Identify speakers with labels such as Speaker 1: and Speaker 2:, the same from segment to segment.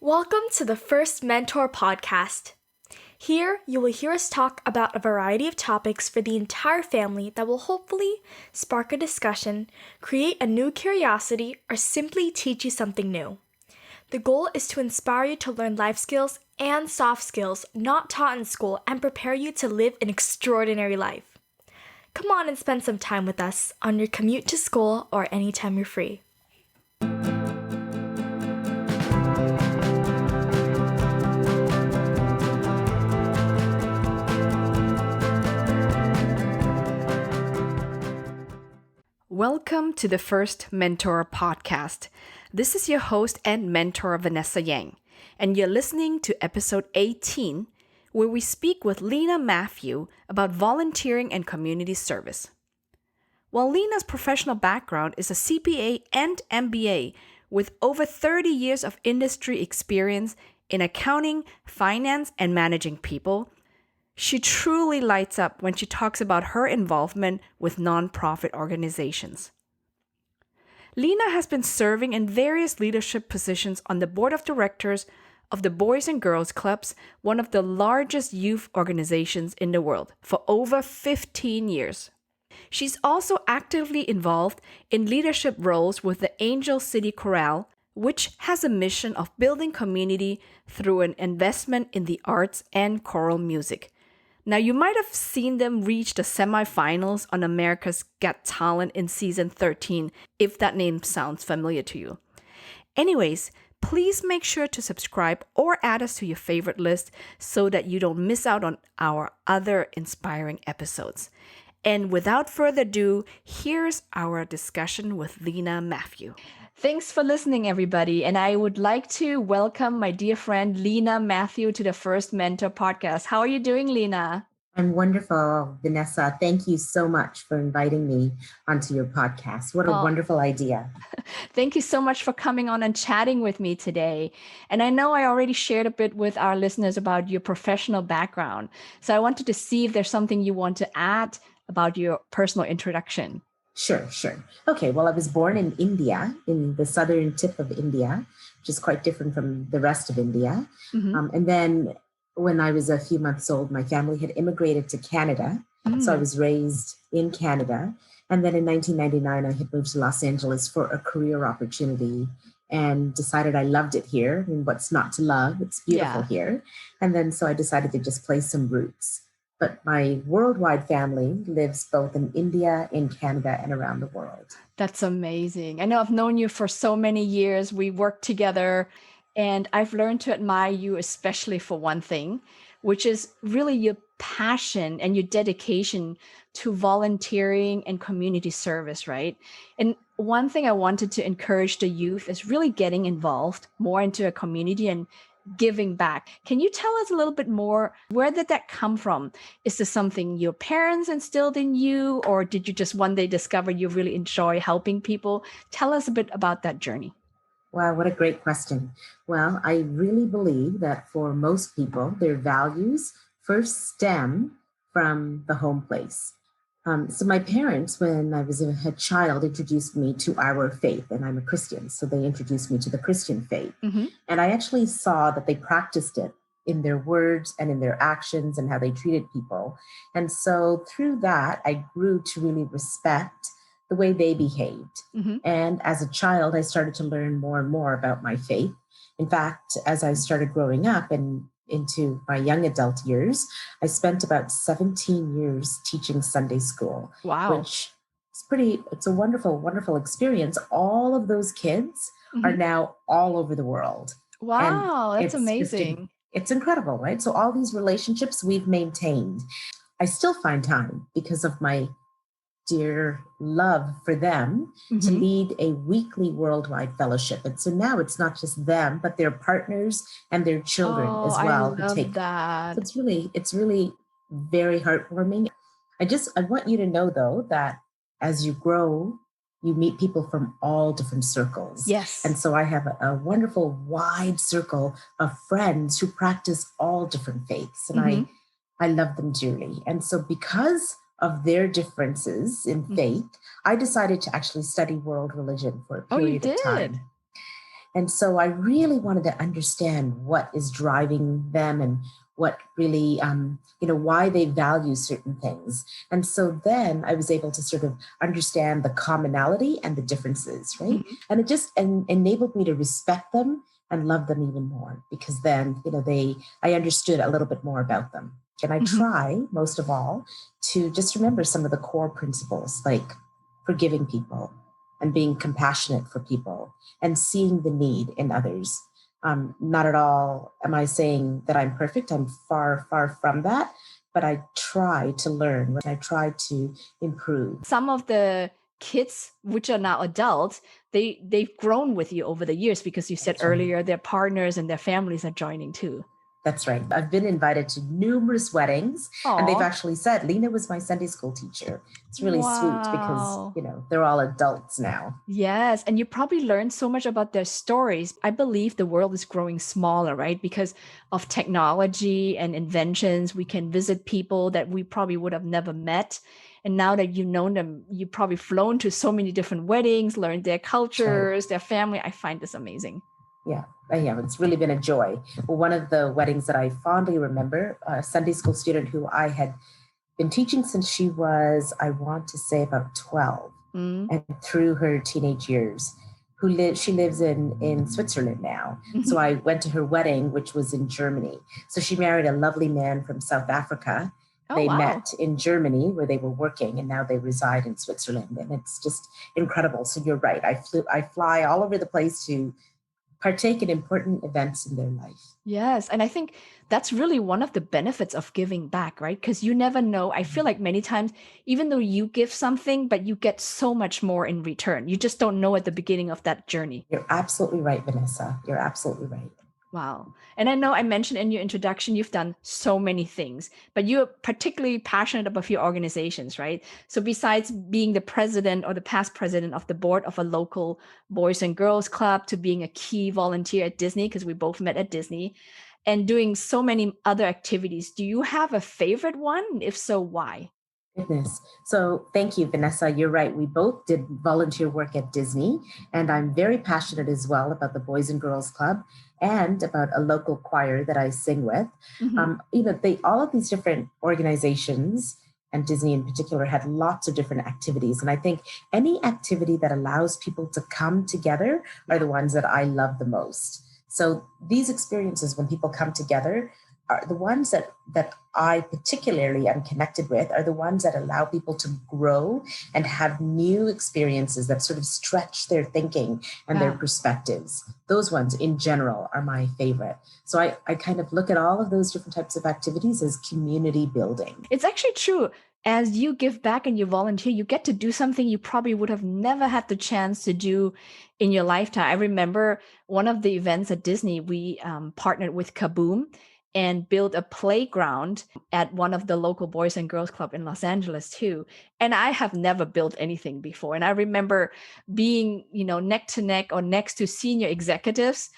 Speaker 1: Welcome to the First Mentor podcast. Here, you will hear us talk about a variety of topics for the entire family that will hopefully spark a discussion, create a new curiosity, or simply teach you something new. The goal is to inspire you to learn life skills and soft skills not taught in school and prepare you to live an extraordinary life. Come on and spend some time with us on your commute to school or anytime you're free.
Speaker 2: Welcome to the First Mentor podcast. This is your host and mentor, Vanessa Yang, and you're listening to episode 18, where we speak with Leena Mathew about volunteering and community service. While Leena's professional background is a CPA and MBA with over 30 years of industry experience in accounting, finance, and managing people, she truly lights up when she talks about her involvement with nonprofit organizations. Leena has been serving in various leadership positions on the board of directors of the Boys and Girls Clubs, one of the largest youth organizations in the world, for over 15 years. She's also actively involved in leadership roles with the Angel City Chorale, which has a mission of building community through an investment in the arts and choral music. Now, you might have seen them reach the semifinals on America's Got Talent in season 13, if that name sounds familiar to you. Anyways, please make sure to subscribe or add us to your favorite list so that you don't miss out on our other inspiring episodes. And without further ado, here's our discussion with Leena Mathew. Thanks for listening, everybody. And I would like to welcome my dear friend, Leena Mathew, to the First Mentor podcast. How are you doing, Leena?
Speaker 3: I'm wonderful, Vanessa. Thank you so much for inviting me onto your podcast. What a wonderful idea.
Speaker 2: Thank you so much for coming on and chatting with me today. And I know I already shared a bit with our listeners about your professional background. So I wanted to see if there's something you want to add about your personal introduction.
Speaker 3: Sure. Okay, well, I was born in India, in the southern tip of India, which is quite different from the rest of India. Mm-hmm. And then when I was a few months old, my family had immigrated to Canada. So I was raised in Canada. And then in 1999, I had moved to Los Angeles for a career opportunity and decided I loved it here. I mean, what's not to love? It's beautiful here. And then so I decided to just place some roots. But my worldwide family lives both in India, in Canada, and around the world.
Speaker 2: That's amazing. I know I've known you for so many years. We work together, and I've learned to admire you, especially for one thing, which is really your passion and your dedication to volunteering and community service, right? And one thing I wanted to encourage the youth is really getting involved more into a community and giving back. Can you tell us a little bit more? Where did that come from? Is this something your parents instilled in you, or did you just one day discover you really enjoy helping people? Tell us a bit about that journey.
Speaker 3: Wow, what a great question. Well, I really believe that for most people, their values first stem from the home place. So my parents, when I was a child, introduced me to our faith, and I'm a Christian. So they introduced me to the Christian faith. Mm-hmm. And I actually saw that they practiced it in their words and in their actions and how they treated people. And so through that, I grew to really respect the way they behaved. Mm-hmm. And as a child, I started to learn more and more about my faith. In fact, as I started growing up and into my young adult years, I spent about 17 years teaching Sunday school.
Speaker 2: Wow.
Speaker 3: Which is it's a wonderful, wonderful experience. All of those kids are now all over the world.
Speaker 2: Wow, that's amazing.
Speaker 3: It's incredible, right? So all these relationships we've maintained. I still find time because of my dear love for them to lead a weekly worldwide fellowship. And so now it's not just them, but their partners and their children as well.
Speaker 2: I love that.
Speaker 3: So it's really very heartwarming. I want you to know though, that as you grow, you meet people from all different circles.
Speaker 2: Yes.
Speaker 3: And so I have a wonderful wide circle of friends who practice all different faiths. And I love them dearly. And so because of their differences in faith, I decided to actually study world religion for a period of time. And so I really wanted to understand what is driving them and what really, why they value certain things. And so then I was able to sort of understand the commonality and the differences, right?
Speaker 2: Mhm.
Speaker 3: And it just enabled me to respect them and love them even more, because then, I understood a little bit more about them. And I
Speaker 2: Mhm.
Speaker 3: try, most of all, to just remember some of the core principles, like forgiving people and being compassionate for people and seeing the need in others. Not at all am I saying that I'm perfect. I'm far, far from that. But I try to learn. I try to improve.
Speaker 2: Some of the kids, which are now adults, they've grown with you over the years because you said
Speaker 3: That's right.
Speaker 2: earlier their partners and their families are joining too.
Speaker 3: That's right. I've been invited to numerous weddings, and they've
Speaker 2: Oh,
Speaker 3: actually said, Leena was my Sunday school teacher. It's really sweet because,
Speaker 2: wow.
Speaker 3: they're all adults now.
Speaker 2: Yes, and you probably learned so much about their stories. I believe the world is growing smaller, right? Because of technology and inventions, we can visit people that we probably would have never met. And now that you've known them, you've probably flown to so many different weddings, learned their
Speaker 3: That's right.
Speaker 2: cultures, their family. I find this amazing.
Speaker 3: Yeah. Yeah, it's really been a joy. Well, one of the weddings that I fondly remember, a Sunday school student who I had been teaching since she was, I want to say, about 12,
Speaker 2: Mm.
Speaker 3: and through her teenage years, she lives in Switzerland now. So
Speaker 2: Mhm.
Speaker 3: I went to her wedding, which was in Germany. So she married a lovely man from South Africa.
Speaker 2: Oh,
Speaker 3: They
Speaker 2: wow.
Speaker 3: met in Germany where they were working, and now they reside in Switzerland. And it's just incredible. So you're right. I fly all over the place to partake in important events in their life.
Speaker 2: Yes. And I think that's really one of the benefits of giving back, right? Because you never know. I feel like many times, even though you give something, but you get so much more in return. You just don't know at the beginning of that journey.
Speaker 3: You're absolutely right, Vanessa. You're absolutely right.
Speaker 2: Wow. And I know I mentioned in your introduction, you've done so many things, but you're particularly passionate about your organizations, right? So besides being the president or the past president of the board of a local boys and girls club, to being a key volunteer at Disney, because we both met at Disney, and doing so many other activities, do you have a favorite one? If so, why?
Speaker 3: Goodness. So thank you, Vanessa. You're right. We both did volunteer work at Disney, and I'm very passionate as well about the Boys and Girls Club and about a local choir that I sing with.
Speaker 2: Mhm.
Speaker 3: They all of these different organizations, and Disney in particular, had lots of different activities. And I think any activity that allows people to come together are the ones that I love the most. So these experiences, when people come together, are the ones that I particularly am connected with, are the ones that allow people to grow and have new experiences that sort of stretch their thinking and their
Speaker 2: Yeah.
Speaker 3: perspectives. Those ones in general are my favorite. So I kind of look at all of those different types of activities as community building.
Speaker 2: It's actually true. As you give back and you volunteer, you get to do something you probably would have never had the chance to do in your lifetime. I remember one of the events at Disney, we partnered with Kaboom and built a playground at one of the local Boys and Girls Club in Los Angeles too. And I have never built anything before. And I remember being, neck to neck or next to senior executives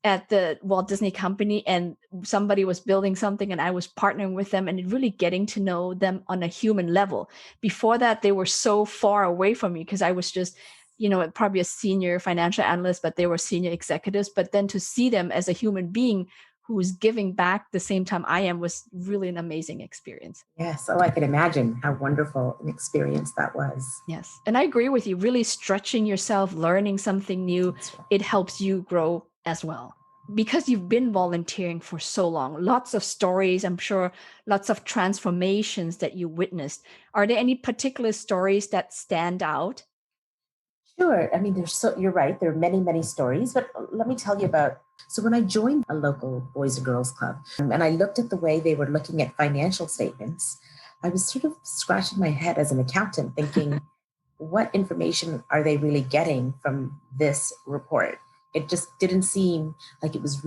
Speaker 2: at the Walt Disney Company, and somebody was building something and I was partnering with them and really getting to know them on a human level. Before that, they were so far away from me because I was just, probably a senior financial analyst, but they were senior executives. But then to see them as a human being who is giving back the same time I am was really an amazing experience.
Speaker 3: Yes. Oh, I can imagine how wonderful an experience that was.
Speaker 2: Yes. And I agree with you, really stretching yourself, learning something new,
Speaker 3: That's right.
Speaker 2: it helps you grow as well. Because you've been volunteering for so long, lots of stories, I'm sure, lots of transformations that you witnessed. Are there any particular stories that stand out?
Speaker 3: Sure. I mean, you're right. There are many, many stories, but let me tell you about. So when I joined a local Boys and Girls Club, and I looked at the way they were looking at financial statements, I was sort of scratching my head as an accountant thinking, what information are they really getting from this report? It just didn't seem like it wasn't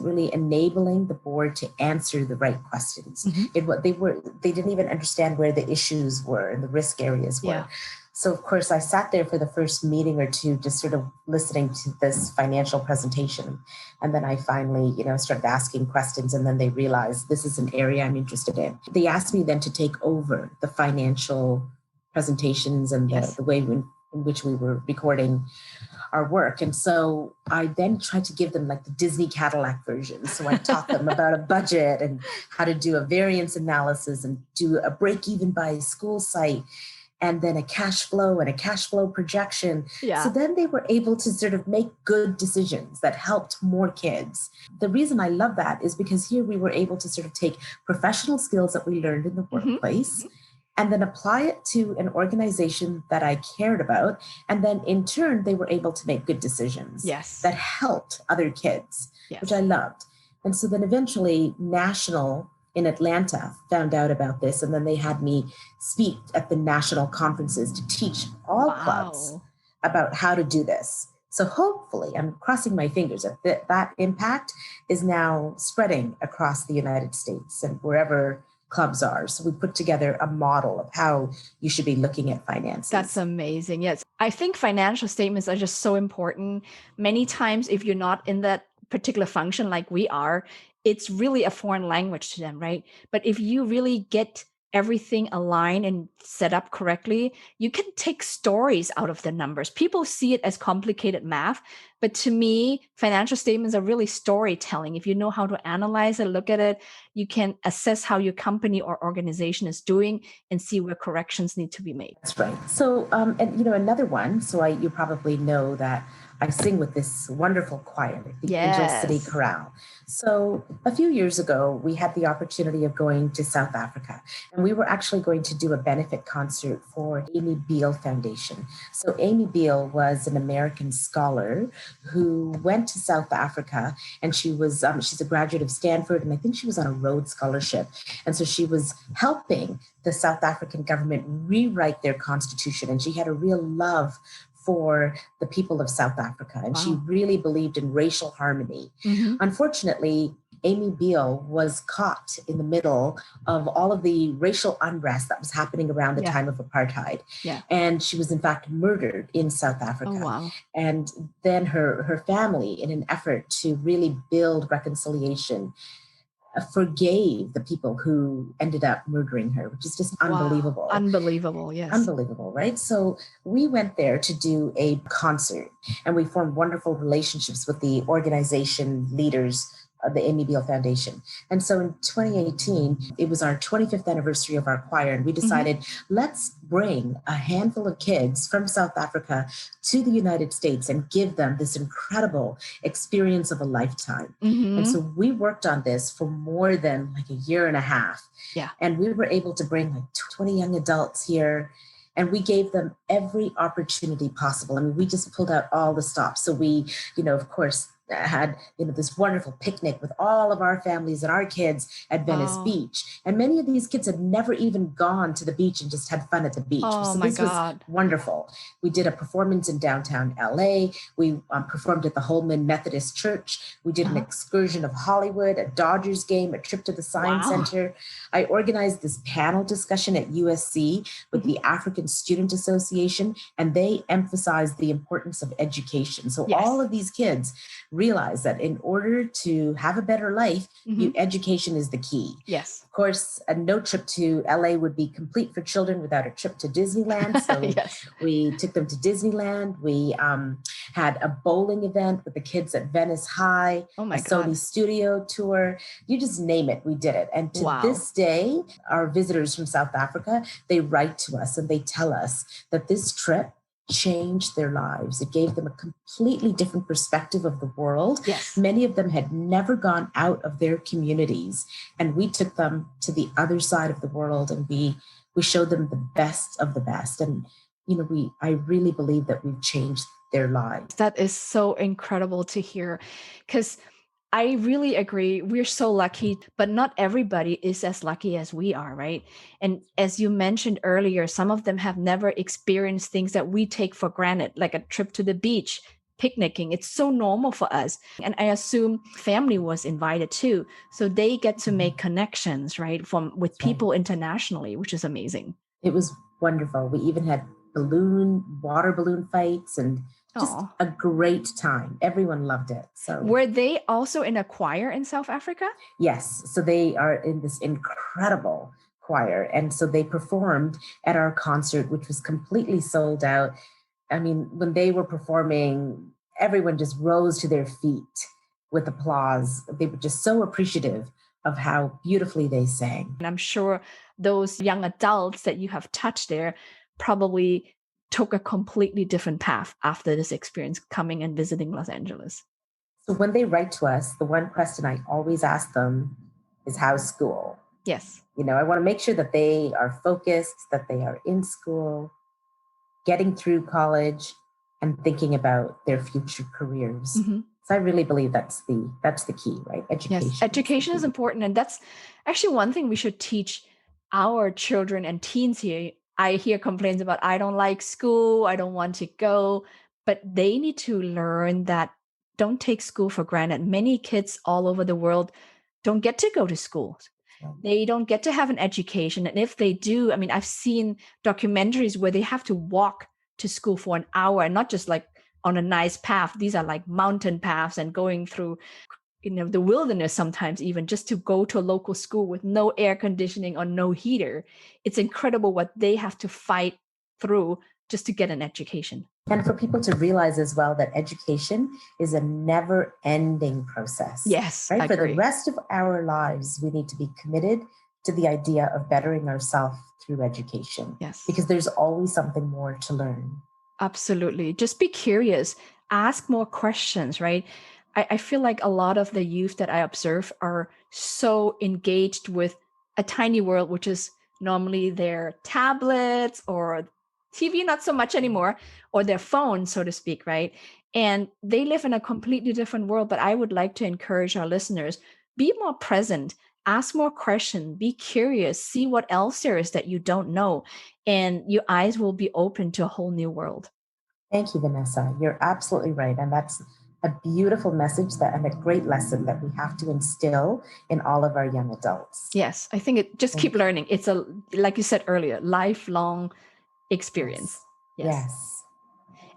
Speaker 3: really enabling the board to answer the right questions.
Speaker 2: Mhm.
Speaker 3: They didn't even understand where the issues were and the risk areas were.
Speaker 2: Yeah.
Speaker 3: So of course I sat there for the first meeting or two, just sort of listening to this financial presentation. And then I finally, started asking questions, and then they realized this is an area I'm interested in. They asked me then to take over the financial presentations and
Speaker 2: Yes.
Speaker 3: the way in which we were recording our work. And so I then tried to give them like the Disney Cadillac version. So I taught them about a budget and how to do a variance analysis and do a break even by school site, and then a cash flow and a cash flow projection.
Speaker 2: Yeah.
Speaker 3: So then they were able to sort of make good decisions that helped more kids. The reason I love that is because here we were able to sort of take professional skills that we learned in the workplace and then apply it to an organization that I cared about. And then in turn, they were able to make good decisions that helped other kids, which I loved. And so then eventually National in Atlanta found out about this. And then they had me speak at the national conferences to teach all clubs about how to do this. So hopefully, I'm crossing my fingers that that impact is now spreading across the United States and wherever clubs are. So we put together a model of how you should be looking at finances.
Speaker 2: That's amazing. Yes. I think financial statements are just so important. Many times, if you're not in that particular function like we are, it's really a foreign language to them, right? But if you really get everything aligned and set up correctly, you can take stories out of the numbers. People see it as complicated math, but to me, financial statements are really storytelling. If you know how to analyze it, look at it, you can assess how your company or organization is doing and see where corrections need to be made.
Speaker 3: That's right. So, and you know, another one, so you probably know that I sing with this wonderful choir, the Angel City Chorale. So a few years ago, we had the opportunity of going to South Africa, and we were actually going to do a benefit concert for Amy Beale Foundation. So Amy Beale was an American scholar who went to South Africa, and she was she's a graduate of Stanford, and I think she was on a Rhodes Scholarship. And so she was helping the South African government rewrite their constitution, and she had a real love for the people of South Africa. And she really believed in racial harmony. Unfortunately, Amy Beale was caught in the middle of all of the racial unrest that was happening around the time of apartheid. And she was in fact murdered in South Africa. And then her family, in an effort to really build reconciliation, forgave the people who ended up murdering her, which is just unbelievable.
Speaker 2: Unbelievable, yes.
Speaker 3: Unbelievable, right? So we went there to do a concert, and we formed wonderful relationships with the organization leaders of the Amy Beale Foundation. And so in 2018, it was our 25th anniversary of our choir, and we decided, let's bring a handful of kids from South Africa to the United States and give them this incredible experience of a lifetime. And so we worked on this for more than like a year and a half. And we were able to bring like 20 young adults here, and we gave them every opportunity possible. I mean, we just pulled out all the stops. So we, you know, of course, had, you know, this wonderful picnic with all of our families and our kids at Venice Beach. And many of these kids had never even gone to the beach and just had fun at the beach. So this was wonderful. We did a performance in downtown LA. We performed at the Holman Methodist Church. We did an excursion of Hollywood, a Dodgers game, a trip to the Science Center. I organized this panel discussion at USC with the African Student Association, and they emphasized the importance of education. So all of these kids realize that in order to have a better life, education is the key. Of course, no trip to LA would be complete for children without a trip to Disneyland. So we took them to Disneyland. We had a bowling event with the kids at Venice High, a Sony studio tour. You just name it, we did it. And to this day, our visitors from South Africa, they write to us and they tell us that this trip changed their lives. It gave them a completely different perspective of the world. Many of them had never gone out of their communities, and we took them to the other side of the world, and we showed them the best of the best. And, you know, I really believe that we've changed their lives.
Speaker 2: That is so incredible to hear, because I really agree. We're so lucky, but not everybody is as lucky as we are, right? And as you mentioned earlier, some of them have never experienced things that we take for granted, like a trip to the beach, picnicking. It's so normal for us. And I assume family was invited too. So they get to make connections, right, with people internationally, which is amazing.
Speaker 3: It was wonderful. We even had water balloon fights, and just a great time. Everyone loved it. So
Speaker 2: were they also in a choir in South Africa?
Speaker 3: Yes. So they are in this incredible choir. And so they performed at our concert, which was completely sold out. I mean, when they were performing, everyone just rose to their feet with applause. They were just so appreciative of how beautifully they sang.
Speaker 2: And I'm sure those young adults that you have touched there probably took a completely different path after this experience coming and visiting Los Angeles.
Speaker 3: So when they write to us, the one question I always ask them is, how's school?
Speaker 2: Yes.
Speaker 3: I want to make sure that they are focused, that they are in school, getting through college, and thinking about their future careers.
Speaker 2: Mm-hmm.
Speaker 3: So I really believe that's the key, right? Education.
Speaker 2: Yes, education is important. And that's actually one thing we should teach our children and teens here. I hear complaints about, I don't like school, I don't want to go, but they need to learn that don't take school for granted. Many kids all over the world don't get to go to school. They don't get to have an education. And if they do, I mean, I've seen documentaries where they have to walk to school for an hour, and not just like on a nice path. These are like mountain paths and going through the wilderness sometimes, even just to go to a local school with no air conditioning or no heater. It's incredible what they have to fight through just to get an education.
Speaker 3: And for people to realize as well that education is a never ending process.
Speaker 2: Yes,
Speaker 3: right?
Speaker 2: I
Speaker 3: For
Speaker 2: agree.
Speaker 3: the rest of our lives, we need to be committed to the idea of bettering ourselves through education.
Speaker 2: Yes.
Speaker 3: Because there's always something more to learn.
Speaker 2: Absolutely. Just be curious, ask more questions, right? I feel like a lot of the youth that I observe are so engaged with a tiny world, which is normally their tablets or TV, not so much anymore, or their phone, so to speak, right? And they live in a completely different world. But I would like to encourage our listeners, be more present, ask more questions, be curious, see what else there is that you don't know, and your eyes will be open to a whole new world.
Speaker 3: Thank you, Vanessa. You're absolutely right. And that's a beautiful message and a great lesson that we have to instill in all of our young adults.
Speaker 2: Yes, I think just keep learning. It's like you said earlier, lifelong experience.
Speaker 3: Yes.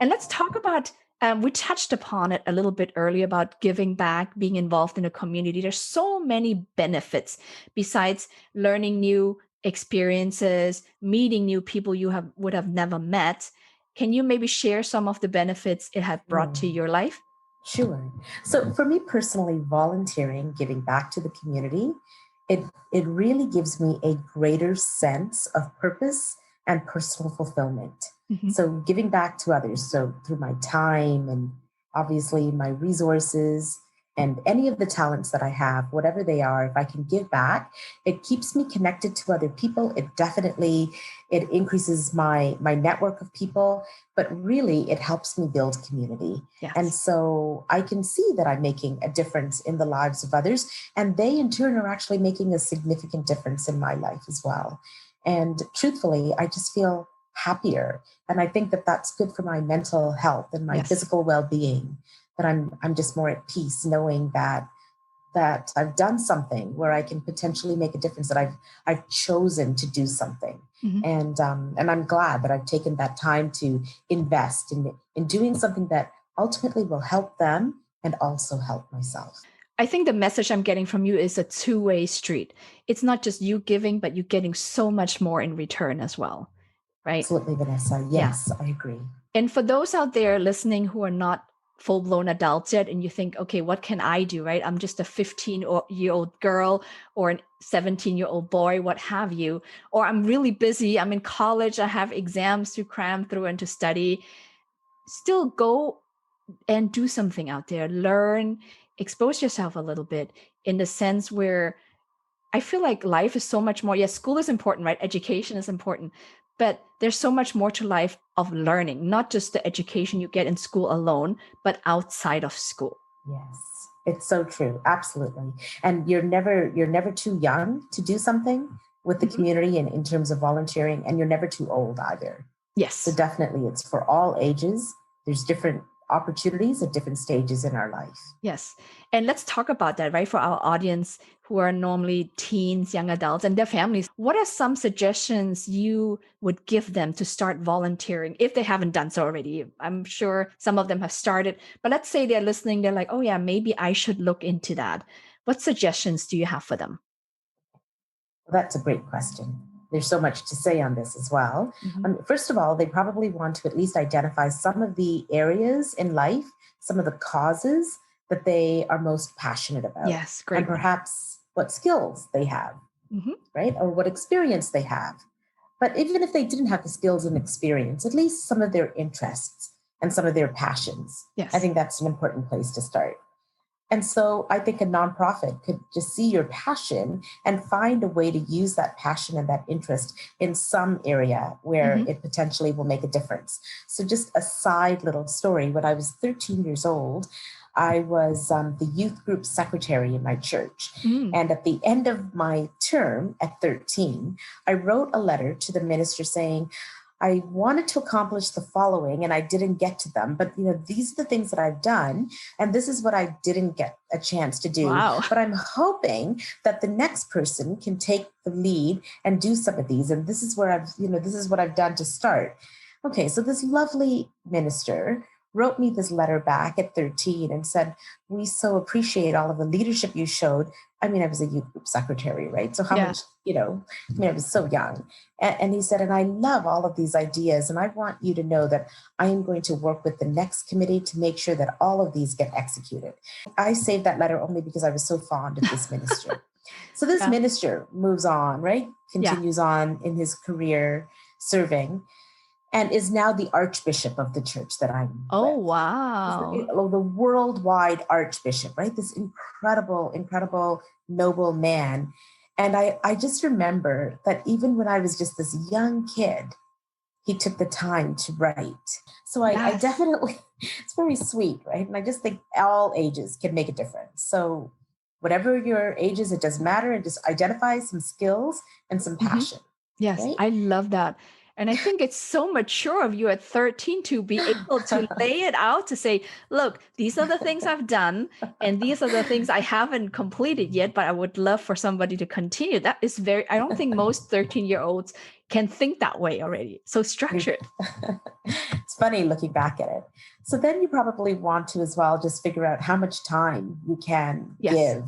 Speaker 2: And let's talk about, we touched upon it a little bit earlier about giving back, being involved in a community. There's so many benefits besides learning new experiences, meeting new people you would have never met. Can you maybe share some of the benefits it had brought to your life?
Speaker 3: Sure. So for me personally, volunteering, giving back to the community, it really gives me a greater sense of purpose and personal fulfillment.
Speaker 2: Mm-hmm.
Speaker 3: So giving back to others, so through my time and obviously my resources and any of the talents that I have, whatever they are, if I can give back, it keeps me connected to other people. It increases my network of people, but really it helps me build community.
Speaker 2: Yes.
Speaker 3: And so I can see that I'm making a difference in the lives of others, and they in turn are actually making a significant difference in my life as well. And truthfully, I just feel happier. And I think that that's good for my mental health and my physical well-being, that I'm just more at peace knowing that I've done something where I can potentially make a difference, that I've chosen to do something.
Speaker 2: Mm-hmm.
Speaker 3: And I'm glad that I've taken that time to invest in doing something that ultimately will help them and also help myself.
Speaker 2: I think the message I'm getting from you is a two-way street. It's not just you giving, but you're getting so much more in return as well, right?
Speaker 3: Absolutely, Vanessa. Yes, I agree.
Speaker 2: And for those out there listening who are not full-blown adults yet, and you think, okay, what can I do, right? I'm just a 15-year-old girl or a 17-year-old boy, what have you. Or I'm really busy. I'm in college. I have exams to cram through and to study. Still go and do something out there. Learn, expose yourself a little bit, in the sense where I feel like life is so much more. Yes, school is important, right? Education is important, but there's so much more to life of learning, not just the education you get in school alone, but outside of school.
Speaker 3: Yes, it's so true. Absolutely. And you're never too young to do something with the community and in terms of volunteering, and you're never too old either.
Speaker 2: Yes.
Speaker 3: So definitely it's for all ages. There's different opportunities at different stages in our life.
Speaker 2: Yes. And let's talk about that, right? For our audience who are normally teens, young adults, and their families, what are some suggestions you would give them to start volunteering if they haven't done so already? I'm sure some of them have started, but let's say they're listening, they're like, oh yeah, maybe I should look into that. What suggestions do you have for them?
Speaker 3: Well, that's a great question. there's so much to say on this as well. First of all, they probably want to at least identify some of the areas in life, some of the causes that they are most passionate about.
Speaker 2: Yes, great.
Speaker 3: And perhaps what skills they have, right? Or what experience they have. But even if they didn't have the skills and experience, at least some of their interests and some of their passions.
Speaker 2: Yes.
Speaker 3: I think that's an important place to start. And so I think a nonprofit could just see your passion and find a way to use that passion and that interest in some area where it potentially will make a difference. So just a side little story. When I was 13 years old, I was the youth group secretary in my church. And at the end of my term at 13, I wrote a letter to the minister saying, I wanted to accomplish the following and I didn't get to them, but these are the things that I've done and this is what I didn't get a chance to do.
Speaker 2: Wow.
Speaker 3: But I'm hoping that the next person can take the lead and do some of these. And this is where this is what I've done to start. Okay, so this lovely minister wrote me this letter back at 13 and said, we so appreciate all of the leadership you showed. I mean, I was a youth group secretary, right? So how much, I was so young. And he said, and I love all of these ideas. And I want you to know that I am going to work with the next committee to make sure that all of these get executed. I saved that letter only because I was so fond of this minister. So this minister moves on, right? Continues on in his career serving. And is now the archbishop of the church that I'm with.
Speaker 2: Wow.
Speaker 3: The worldwide archbishop, right? This incredible, noble man. And I just remember that even when I was just this young kid, he took the time to write. So I definitely, it's very sweet, right? And I just think all ages can make a difference. So whatever your age is, it doesn't matter. And just identify some skills and some passion.
Speaker 2: Yes,
Speaker 3: right?
Speaker 2: I love that. And I think it's so mature of you at 13 to be able to lay it out to say, look, these are the things I've done, and these are the things I haven't completed yet, but I would love for somebody to continue. That is I don't think most 13-year-olds can think that way already. So structured.
Speaker 3: It's funny looking back at it. So then you probably want to as well just figure out how much time you can give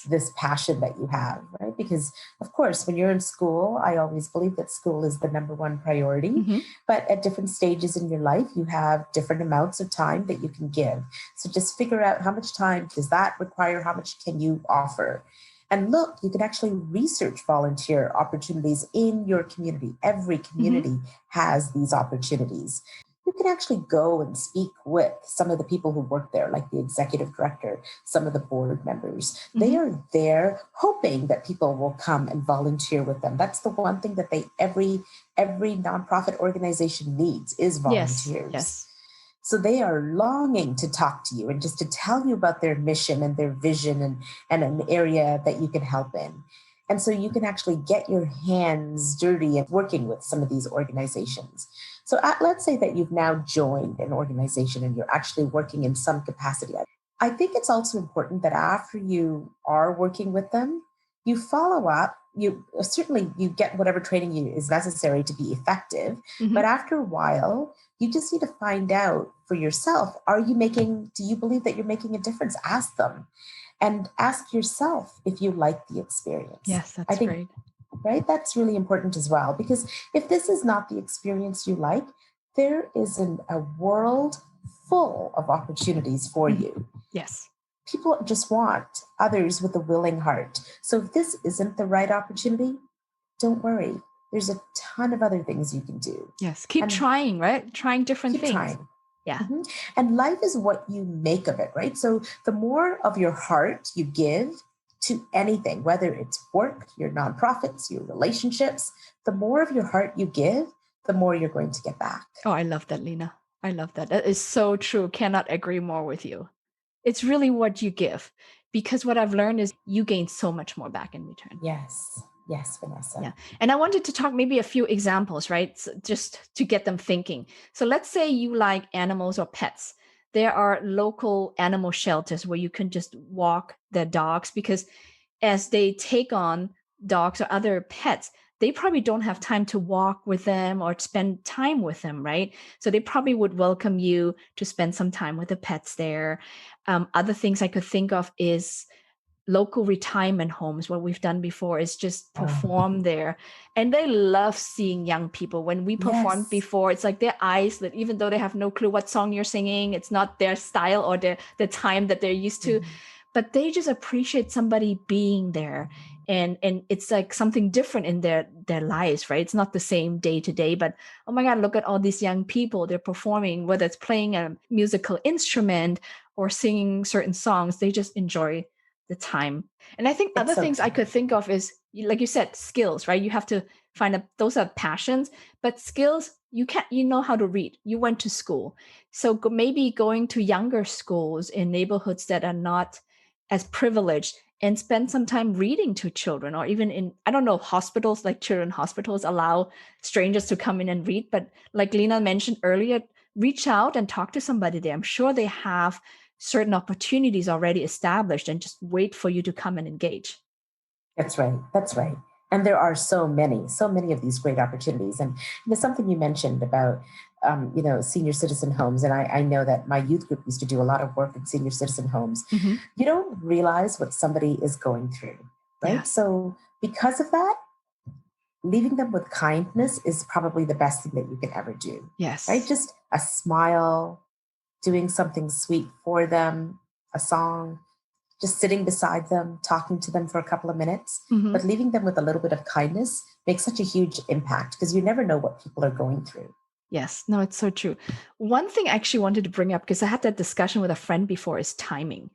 Speaker 3: this passion that you have, right? Because of course, when you're in school, I always believe that school is the number one priority, but at different stages in your life, you have different amounts of time that you can give. So just figure out how much time does that require? How much can you offer? And look, you can actually research volunteer opportunities in your community. Every community has these opportunities. You can actually go and speak with some of the people who work there, like the executive director, some of the board members. They are there hoping that people will come and volunteer with them. That's the one thing that every nonprofit organization needs is volunteers.
Speaker 2: Yes.
Speaker 3: So they are longing to talk to you and just to tell you about their mission and their vision and an area that you can help in. And so you can actually get your hands dirty and working with some of these organizations. So let's say that you've now joined an organization and you're actually working in some capacity. I think it's also important that after you are working with them, you follow up. You get whatever training is necessary to be effective. But after a while, you just need to find out for yourself, do you believe that you're making a difference? Ask them and ask yourself if you like the experience.
Speaker 2: Yes, that's great.
Speaker 3: Right? That's really important as well, because if this is not the experience you like, there is a world full of opportunities for you.
Speaker 2: Yes.
Speaker 3: People just want others with a willing heart. So if this isn't the right opportunity, don't worry. There's a ton of other things you can do.
Speaker 2: Yes. Keep trying, right? Trying different things.
Speaker 3: Trying.
Speaker 2: Yeah.
Speaker 3: And life is what you make of it, right? So the more of your heart you give to anything, whether it's work, your nonprofits, your relationships, the more of your heart you give, the more you're going to get back.
Speaker 2: Oh, I love that, Leena. I love that. That is so true. Cannot agree more with you. It's really what you give, because what I've learned is you gain so much more back in return.
Speaker 3: Yes, Vanessa.
Speaker 2: Yeah. And I wanted to talk maybe a few examples, right? So just to get them thinking. So let's say you like animals or pets. There are local animal shelters where you can just walk the dogs, because as they take on dogs or other pets, they probably don't have time to walk with them or spend time with them, right? So they probably would welcome you to spend some time with the pets there. Other things I could think of is local retirement homes. What we've done before is just perform there. And they love seeing young people. When we performed before, it's like their eyes lit, even though they have no clue what song you're singing. It's not their style or the time that they're used to. But they just appreciate somebody being there. And it's like something different in their lives, right? It's not the same day to day, but oh my God, look at all these young people. They're performing, whether it's playing a musical instrument or singing certain songs. They just enjoy the time. And I think other things I could think of is, like you said, skills, right? You have to find those are passions, but skills, you know how to read. You went to school. So maybe going to younger schools in neighborhoods that are not as privileged and spend some time reading to children, or even in, I don't know, hospitals, like children hospitals allow strangers to come in and read. But like Leena mentioned earlier, reach out and talk to somebody there. I'm sure they have certain opportunities already established and just wait for you to come and engage.
Speaker 3: That's right. That's right. And there are so many of these great opportunities. And there's something you mentioned about, senior citizen homes. And I know that my youth group used to do a lot of work in senior citizen homes. You don't realize what somebody is going through, right?
Speaker 2: Yeah.
Speaker 3: So because of that, leaving them with kindness is probably the best thing that you can ever do.
Speaker 2: Yes.
Speaker 3: Right? Just a smile, doing something sweet for them, a song, just sitting beside them, talking to them for a couple of minutes, but leaving them with a little bit of kindness makes such a huge impact, because you never know what people are going through.
Speaker 2: Yes, no, it's so true. One thing I actually wanted to bring up, because I had that discussion with a friend before, is timing.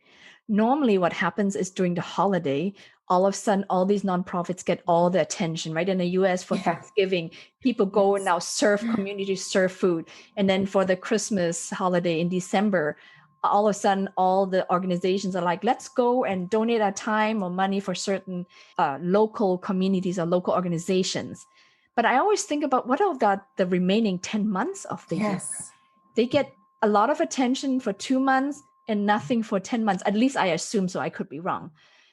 Speaker 2: Normally what happens is during the holiday, all of a sudden, all these nonprofits get all the attention, right? In the US for Thanksgiving, people go and now serve community, serve food. And then for the Christmas holiday in December, all of a sudden, all the organizations are like, let's go and donate our time or money for certain local communities or local organizations. But I always think about, what about the remaining 10 months of the year? They get a lot of attention for 2 months and nothing for 10 months. At least I assume so. I could be wrong.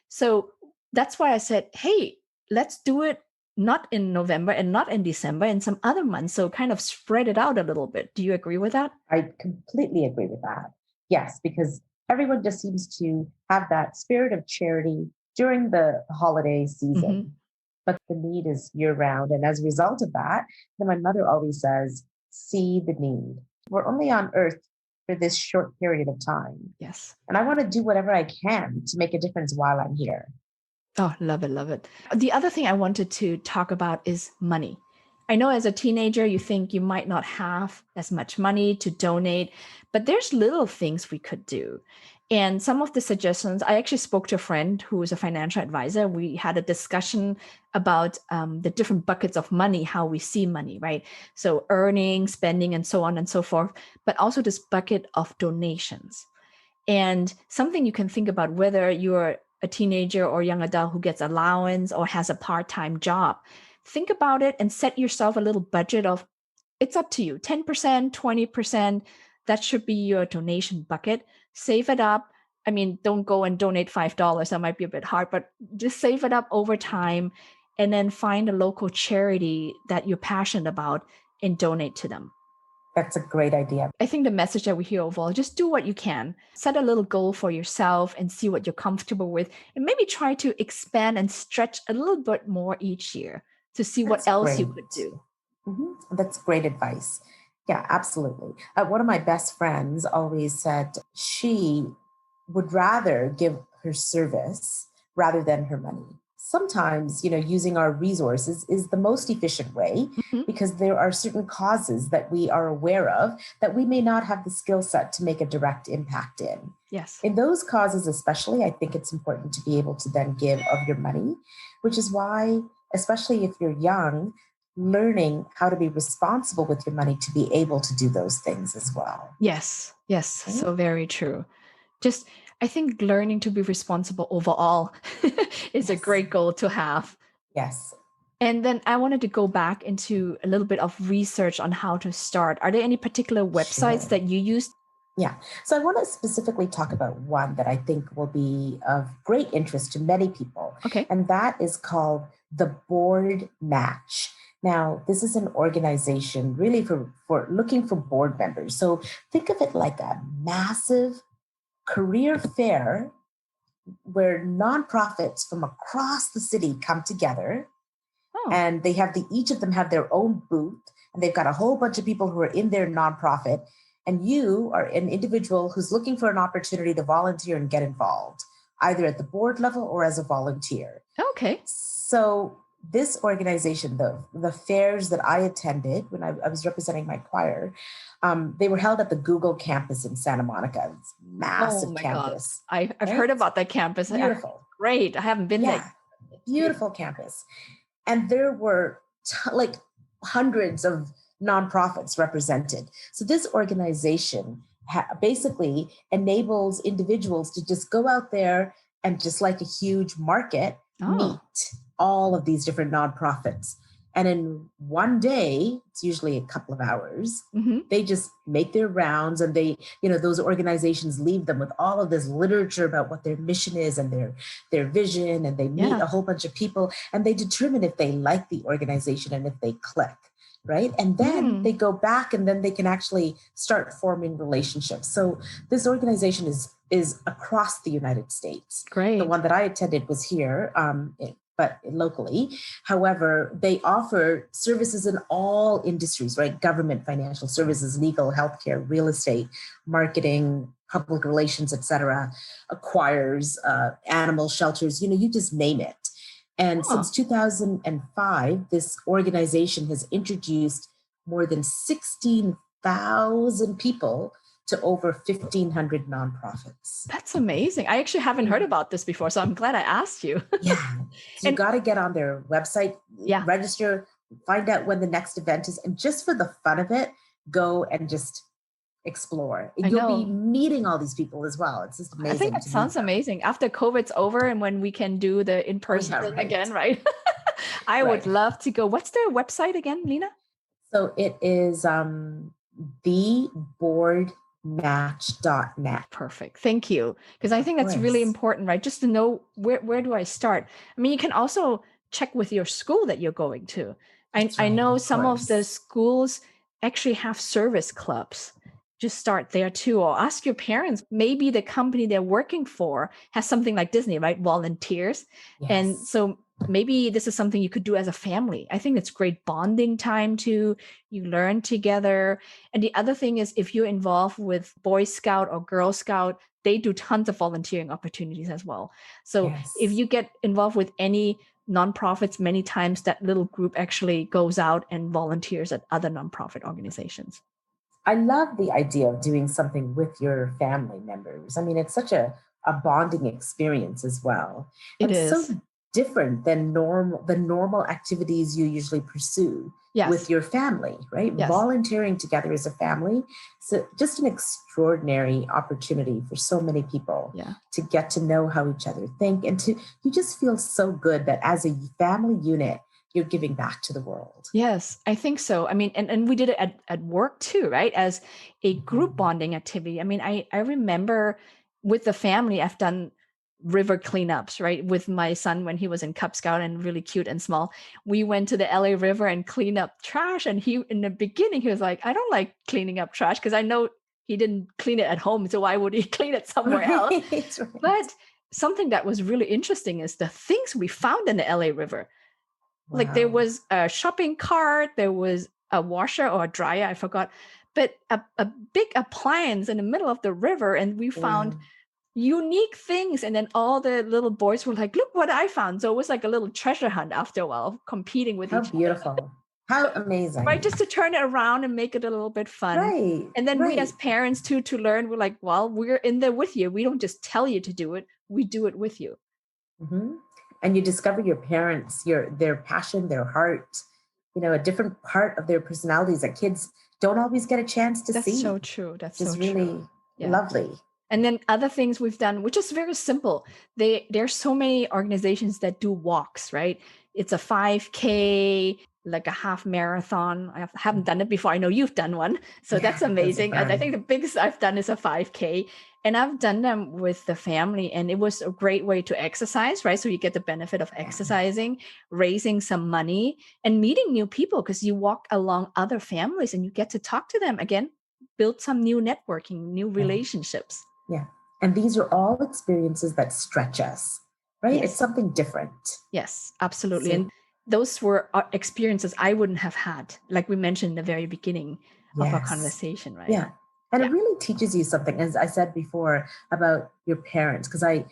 Speaker 2: So that's why I said, hey, let's do it not in November and not in December, and some other months. So kind of spread it out a little bit. Do you agree with that?
Speaker 3: I completely agree with that. Yes, because everyone just seems to have that spirit of charity during the holiday season. But the need is year round. And as a result of that, then my mother always says, see the need. We're only on earth for this short period of time.
Speaker 2: Yes.
Speaker 3: And I want to do whatever I can to make a difference while I'm here.
Speaker 2: Oh, love it, love it. The other thing I wanted to talk about is money. I know as a teenager, you think you might not have as much money to donate, but there's little things we could do. And some of the suggestions, I actually spoke to a friend who is a financial advisor. We had a discussion about the different buckets of money, how we see money, right? So earning, spending, and so on and so forth, but also this bucket of donations. And something you can think about, whether you're a teenager or young adult who gets allowance or has a part-time job, think about it and set yourself a little budget of, it's up to you, 10%, 20%. That should be your donation bucket. Save it up. I mean, don't go and donate $5. That might be a bit hard, but just save it up over time, and then find a local charity that you're passionate about and donate to them.
Speaker 3: That's a great idea.
Speaker 2: I think the message that we hear overall, just do what you can. Set a little goal for yourself and see what you're comfortable with. And maybe try to expand and stretch a little bit more each year to see what else you could do.
Speaker 3: That's great advice. Yeah, absolutely. One of my best friends always said she would rather give her service rather than her money. Sometimes, using our resources is the most efficient way, because there are certain causes that we are aware of that we may not have the skill set to make a direct impact in.
Speaker 2: Yes.
Speaker 3: In those causes especially, I think it's important to be able to then give of your money, which is why, especially if you're young, learning how to be responsible with your money to be able to do those things as well.
Speaker 2: Yes. Yes. Okay. So very true. Just, I think learning to be responsible overall is a great goal to have.
Speaker 3: Yes.
Speaker 2: And then I wanted to go back into a little bit of research on how to start. Are there any particular websites that you use?
Speaker 3: Yeah. So I want to specifically talk about one that I think will be of great interest to many people.
Speaker 2: Okay.
Speaker 3: And that is called the Board Match. Now, this is an organization really for looking for board members. So think of it like a massive career fair where nonprofits from across the city come together,
Speaker 2: Oh,
Speaker 3: and they have each of them have their own booth, and they've got a whole bunch of people who are in their nonprofit, and you are an individual who's looking for an opportunity to volunteer and get involved, either at the board level or as a volunteer.
Speaker 2: okay.
Speaker 3: So this organization, the fairs that I attended when I was representing my choir, they were held at the Google campus in Santa Monica. It's a
Speaker 2: Oh
Speaker 3: massive
Speaker 2: my God.
Speaker 3: campus,
Speaker 2: I've
Speaker 3: right?
Speaker 2: heard about that campus.
Speaker 3: Beautiful.
Speaker 2: Great. I haven't been there.
Speaker 3: Yeah, beautiful campus. And there were like hundreds of nonprofits represented. So this organization basically enables individuals to just go out there and, just like a huge market,
Speaker 2: Oh,
Speaker 3: meet all of these different nonprofits. And in one day, it's usually a couple of hours, they just make their rounds, and those organizations leave them with all of this literature about what their mission is and their vision. And they meet a whole bunch of people, and they determine if they like the organization and if they click. Right. And then they go back, and then they can actually start forming relationships. So this organization is across the United States.
Speaker 2: great.
Speaker 3: The one that I attended was here, but locally. However, they offer services in all industries, right? Government, financial services, legal, healthcare, real estate, marketing, public relations, etc., choirs, animal shelters, you just name it. And since 2005, this organization has introduced more than 16,000 people to over 1,500 nonprofits.
Speaker 2: That's amazing. I actually haven't heard about this before, so I'm glad I asked you.
Speaker 3: Yeah. So you got to get on their website, register, find out when the next event is, and just for the fun of it, go and just explore. You'll be meeting all these people as well. It's just amazing.
Speaker 2: I think that sounds amazing. After COVID's over and when we can do the in-person thing again, right? I would love to go. What's their website again, Leena?
Speaker 3: So it is theboardmatch.net.
Speaker 2: Perfect. Thank you. Because I think that's really important, right? Just to know where do I start? I mean, you can also check with your school that you're going to. I know some of the schools actually have service clubs. Just start there too, or ask your parents. Maybe the company they're working for has something like Disney, right? Volunteers. Yes. And so maybe this is something you could do as a family. I think it's great bonding time too. You learn together. And the other thing is, if you're involved with Boy Scout or Girl Scout, they do tons of volunteering opportunities as well. So if you get involved with any nonprofits, many times that little group actually goes out and volunteers at other nonprofit organizations.
Speaker 3: I love the idea of doing something with your family members. I mean, it's such a bonding experience as well.
Speaker 2: It is
Speaker 3: so different than the normal activities you usually pursue with your family, right? Yes. Volunteering together as a family. So just an extraordinary opportunity for so many people to get to know how each other think, and you just feel so good that as a family unit, you're giving back to the world.
Speaker 2: Yes, I think so. I mean, and we did it at work too, right? As a group bonding activity. I mean, I remember with the family, I've done river cleanups, right? With my son when he was in Cub Scout and really cute and small. We went to the LA River and cleaned up trash. And in the beginning, he was like, I don't like cleaning up trash because I know he didn't clean it at home. So why would he clean it somewhere else? Right. But something that was really interesting is the things we found in the LA River. Wow. Like there was a shopping cart, there was a washer or a dryer, I forgot, but a big appliance in the middle of the river. And we found unique things. And then all the little boys were like, look what I found. So it was like a little treasure hunt after a while, competing with each other.
Speaker 3: How beautiful. How amazing.
Speaker 2: Right, just to turn it around and make it a little bit fun. Right. And then we as parents too, to learn, we're like, well, we're in there with you. We don't just tell you to do it. We do it with you.
Speaker 3: Mm-hmm. And you discover your parents, their passion, their heart, a different part of their personalities that kids don't always get a chance to see.
Speaker 2: That's so true. That's so true.
Speaker 3: It's really lovely.
Speaker 2: And then other things we've done, which is very simple. There's so many organizations that do walks, right? It's a 5K, like a half marathon. I haven't done it before. I know you've done one. So that's amazing. I think the biggest I've done is a 5K. And I've done them with the family, and it was a great way to exercise, right? So you get the benefit of exercising, raising some money, and meeting new people, because you walk along other families and you get to talk to them again, build some new networking, new relationships.
Speaker 3: Yeah. And these are all experiences that stretch us, right? It's
Speaker 2: Yes.
Speaker 3: something different.
Speaker 2: Yes, absolutely.
Speaker 3: So,
Speaker 2: And those were experiences I wouldn't have had, like we mentioned in the very beginning of our
Speaker 3: yes.
Speaker 2: conversation, right?
Speaker 3: Yeah. And
Speaker 2: Yeah.
Speaker 3: it really teaches you something, as I said before, about your parents. Because I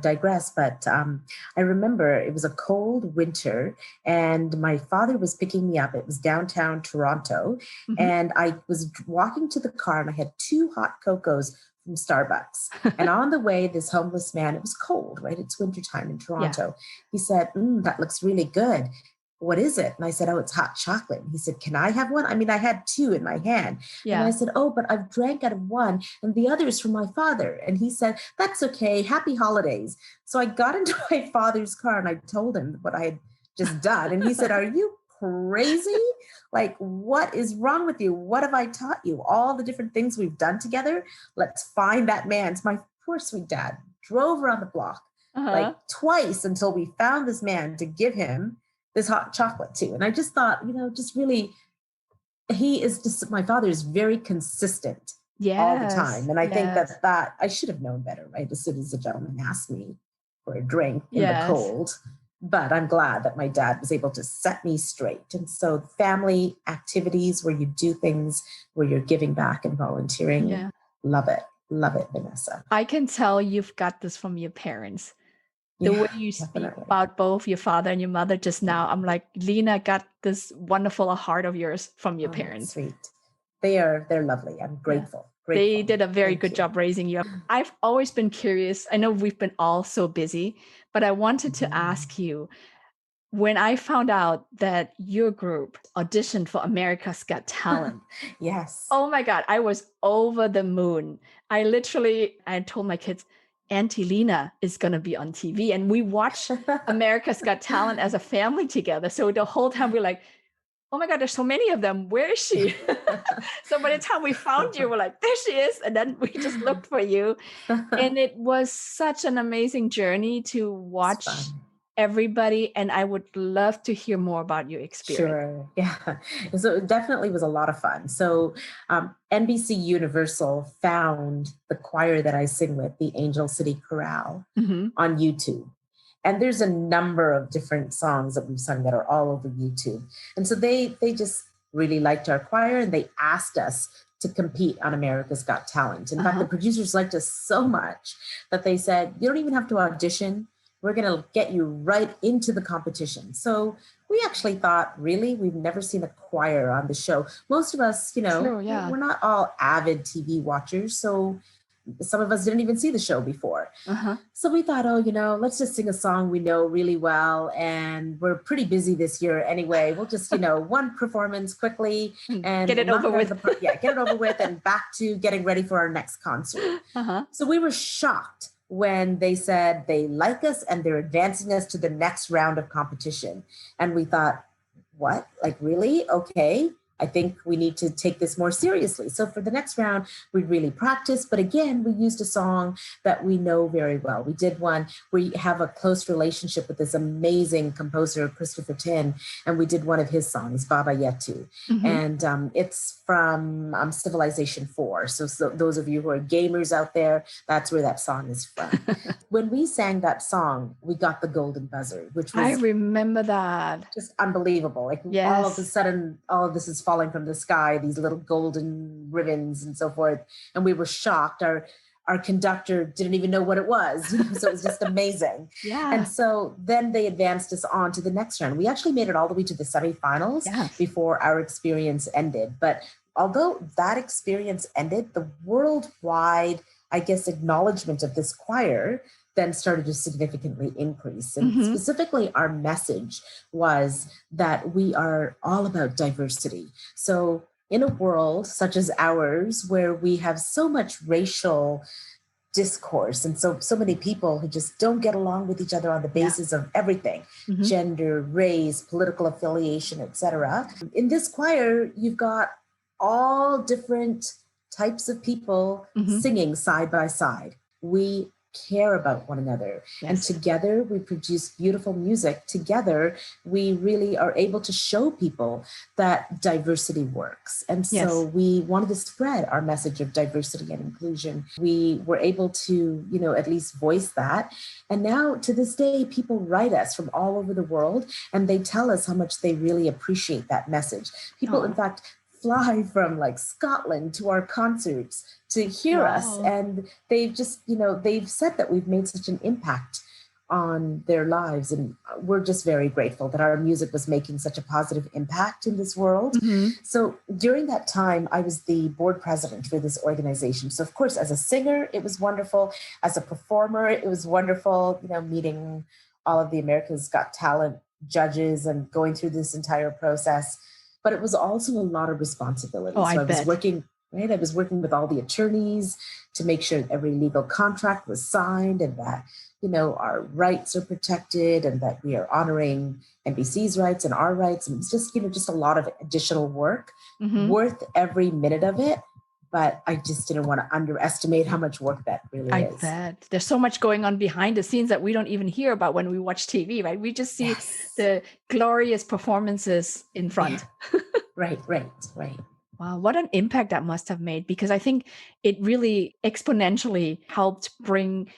Speaker 3: digress, but I remember it was a cold winter and my father was picking me up. It was downtown Toronto.
Speaker 2: Mhm.
Speaker 3: And I was walking to the car and I had 2 hot cocos from Starbucks. And on the way, this homeless man, it was cold, right? It's wintertime in
Speaker 2: Yeah.
Speaker 3: Toronto. He said, that looks really good. What is it? And I said, oh, it's hot chocolate. And he said, can I have one? I mean, I had 2 in my hand. And I
Speaker 2: Yeah.
Speaker 3: said, oh, but I've drank out of one and the other is from my father. And he said, that's okay. Happy holidays. So I got into my father's car and I told him what I had just done. And he said, are you crazy? Like, what is wrong with you? What have I taught you? All the different things we've done together. Let's find that man. It's my poor sweet dad drove around the block like twice until we found this man to give him this hot chocolate too. And I just thought, just really, my father is very consistent all the time. And I think that I should have known better, right? As soon as the gentleman asked me for a drink in the cold. But I'm glad that my dad was able to set me straight. And so family activities where you do things where you're giving back and volunteering.
Speaker 2: Yeah.
Speaker 3: Love it. Love it, Vanessa.
Speaker 2: I can tell you've got this from your parents. The way you speak about both your father and your mother just now, I'm like, Leena got this wonderful heart of yours from your parents.
Speaker 3: Sweet. They're lovely. I'm grateful.
Speaker 2: They did a very good job raising you up. I've always been curious. I know we've been all so busy, but I wanted to ask you, when I found out that your group auditioned for America's Got Talent.
Speaker 3: Yes.
Speaker 2: Oh my God, I was over the moon. I told my kids, Auntie Leena is going to be on TV. And we watched America's Got Talent as a family together. So the whole time we're like, oh my God, there's so many of them. Where is she? So by the time we found you, we're like, there she is. And then we just looked for you. And it was such an amazing journey to watch everybody. And I would love to hear more about your experience.
Speaker 3: Sure. Yeah. So it definitely was a lot of fun. So NBC Universal found the choir that I sing with, the Angel City Chorale, on YouTube. And there's a number of different songs that we've sung that are all over YouTube. And so they just really liked our choir and they asked us to compete on America's Got Talent. In fact, the producers liked us so much that they said, you don't even have to audition. We're going to get you right into the competition. So we actually thought, really, we've never seen a choir on the show. Most of us, we're not all avid TV watchers. So some of us didn't even see the show before. So we thought, let's just sing a song we know really well. And we're pretty busy this year anyway. We'll just, one performance quickly and
Speaker 2: get it over with.
Speaker 3: Get it over with and back to getting ready for our next concert. So we were shocked when they said they like us and they're advancing us to the next round of competition. And we thought, what? Like, really? Okay. I think we need to take this more seriously. So for the next round, we really practiced. But again, we used a song that we know very well. We did one where we have a close relationship with this amazing composer, Christopher Tin. And we did one of his songs, Baba Yetu. And it's from Civilization 4. So those of you who are gamers out there, that's where that song is from. When we sang that song, we got the golden buzzer, which was...
Speaker 2: I remember that.
Speaker 3: Just unbelievable. Like all of a sudden, all of this is falling from the sky, these little golden ribbons and so forth. And we were shocked. Our conductor didn't even know what it was. So it was just amazing. And so then they advanced us on to the next round. We actually made it all the way to the semifinals before our experience ended. But although that experience ended, the worldwide, I guess, acknowledgement of this choir then started to significantly increase. And specifically, our message was that we are all about diversity. So in a world such as ours, where we have so much racial discourse and so many people who just don't get along with each other on the basis of everything, gender, race, political affiliation, etc. In this choir, you've got all different types of people singing side by side. We care about one another.
Speaker 2: Yes.
Speaker 3: And together we produce beautiful music. Together, we really are able to show people that diversity works. And so we wanted to spread our message of diversity and inclusion. We were able to, at least voice that. And now to this day, people write us from all over the world and they tell us how much they really appreciate that message. People, in fact, fly from like Scotland to our concerts to hear us. And they've just, they've said that we've made such an impact on their lives. And we're just very grateful that our music was making such a positive impact in this world.
Speaker 2: Mm-hmm.
Speaker 3: So during that time, I was the board president for this organization. So of course, as a singer, it was wonderful. As a performer, it was wonderful, meeting all of the America's Got Talent judges and going through this entire process. But it was also a lot of responsibility.
Speaker 2: I was
Speaker 3: working, right? I was working with all the attorneys to make sure that every legal contract was signed and that, our rights are protected and that we are honoring NBC's rights and our rights. And it's just, just a lot of additional work, worth every minute of it. But I just didn't want to underestimate how much work that really is.
Speaker 2: I bet. There's so much going on behind the scenes that we don't even hear about when we watch TV, right? We just see the glorious performances in front.
Speaker 3: Yeah. Right.
Speaker 2: Wow, what an impact that must have made, because I think it really exponentially helped bring,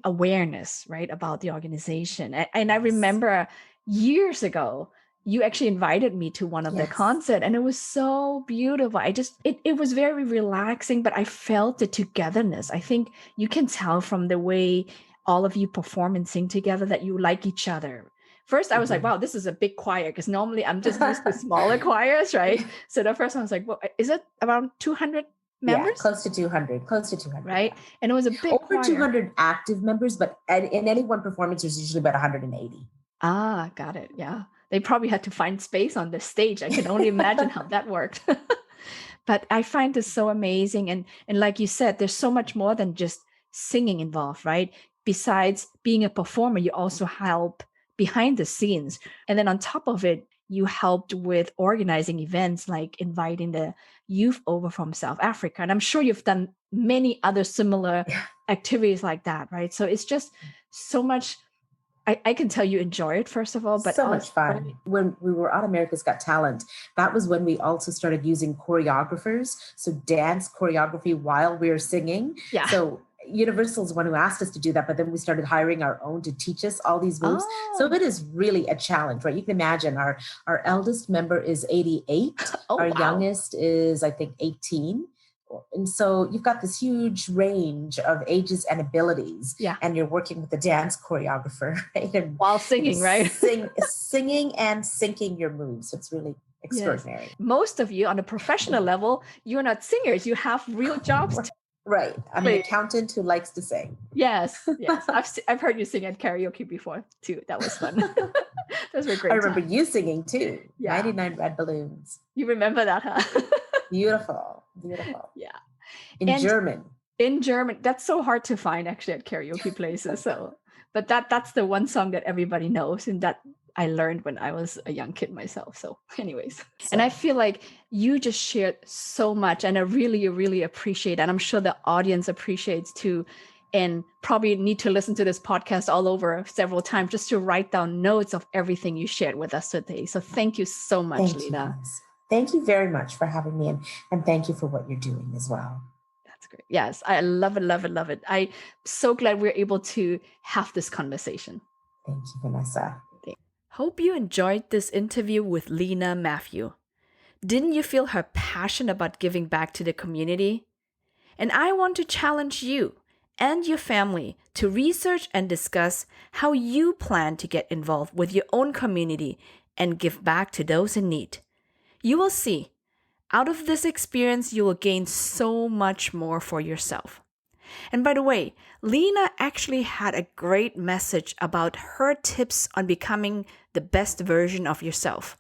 Speaker 2: awareness, right, about the organization. And I remember years ago, you actually invited me to one of the concert and it was so beautiful. It was very relaxing, but I felt the togetherness. I think you can tell from the way all of you perform and sing together that you like each other. First, I was like, wow, this is a big choir, because normally I'm just used to smaller choirs, right? So the first one was like, well, is it around 200 members?
Speaker 3: Yeah, close to 200.
Speaker 2: Right? And it was a big
Speaker 3: over
Speaker 2: choir.
Speaker 3: 200 active members, but in any one performance, there's usually about 180.
Speaker 2: Ah, got it. Yeah. They probably had to find space on the stage. I can only imagine how that worked. But I find this so amazing. And like you said, there's so much more than just singing involved, right? Besides being a performer, you also help behind the scenes. And then on top of it, you helped with organizing events like inviting the youth over from South Africa. And I'm sure you've done many other similar activities like that, right? So it's just so much. I can tell you enjoy it, first of all, but
Speaker 3: so much fun. Right? When we were on America's Got Talent, that was when we also started using choreographers. So dance choreography while we were singing.
Speaker 2: Yeah.
Speaker 3: So Universal is one who asked us to do that, but then we started hiring our own to teach us all these moves. So it is really a challenge, right? You can imagine our eldest member is 88. Our youngest is, I think, 18. And so you've got this huge range of ages and abilities.
Speaker 2: Yeah.
Speaker 3: And you're working with the dance choreographer, right? And
Speaker 2: while singing, right?
Speaker 3: Singing and syncing your moves. So it's really extraordinary.
Speaker 2: Yes. Most of you on a professional level, you're not singers. You have real jobs.
Speaker 3: Right. I'm an accountant who likes to sing.
Speaker 2: Yes. I've heard you sing at karaoke before too. That was fun. Those were great.
Speaker 3: I remember you singing too.
Speaker 2: Yeah.
Speaker 3: 99 Red Balloons.
Speaker 2: You remember that, huh?
Speaker 3: Beautiful.
Speaker 2: Yeah.
Speaker 3: In German.
Speaker 2: That's so hard to find actually at karaoke places. So, but that's the one song that everybody knows, and that I learned when I was a young kid myself. So anyways, and I feel like you just shared so much, and I really, really appreciate it. And I'm sure the audience appreciates too, and probably need to listen to this podcast all over several times just to write down notes of everything you shared with us today. So thank you so much, Leena.
Speaker 3: Thank you very much for having me, and thank you for what you're doing as well.
Speaker 2: That's great. Yes, I love it. I'm so glad we're able to have this conversation.
Speaker 3: Thank you, Vanessa.
Speaker 2: Hope you enjoyed this interview with Leena Mathew. Didn't you feel her passion about giving back to the community? And I want to challenge you and your family to research and discuss how you plan to get involved with your own community and give back to those in need. You will see, out of this experience, you will gain so much more for yourself. And by the way, Leena actually had a great message about her tips on becoming the best version of yourself.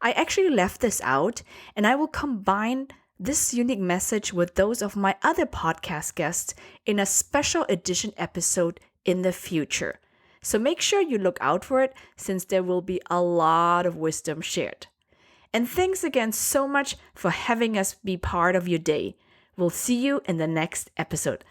Speaker 2: I actually left this out, and I will combine this unique message with those of my other podcast guests in a special edition episode in the future. So make sure you look out for it, since there will be a lot of wisdom shared. And thanks again so much for having us be part of your day. We'll see you in the next episode.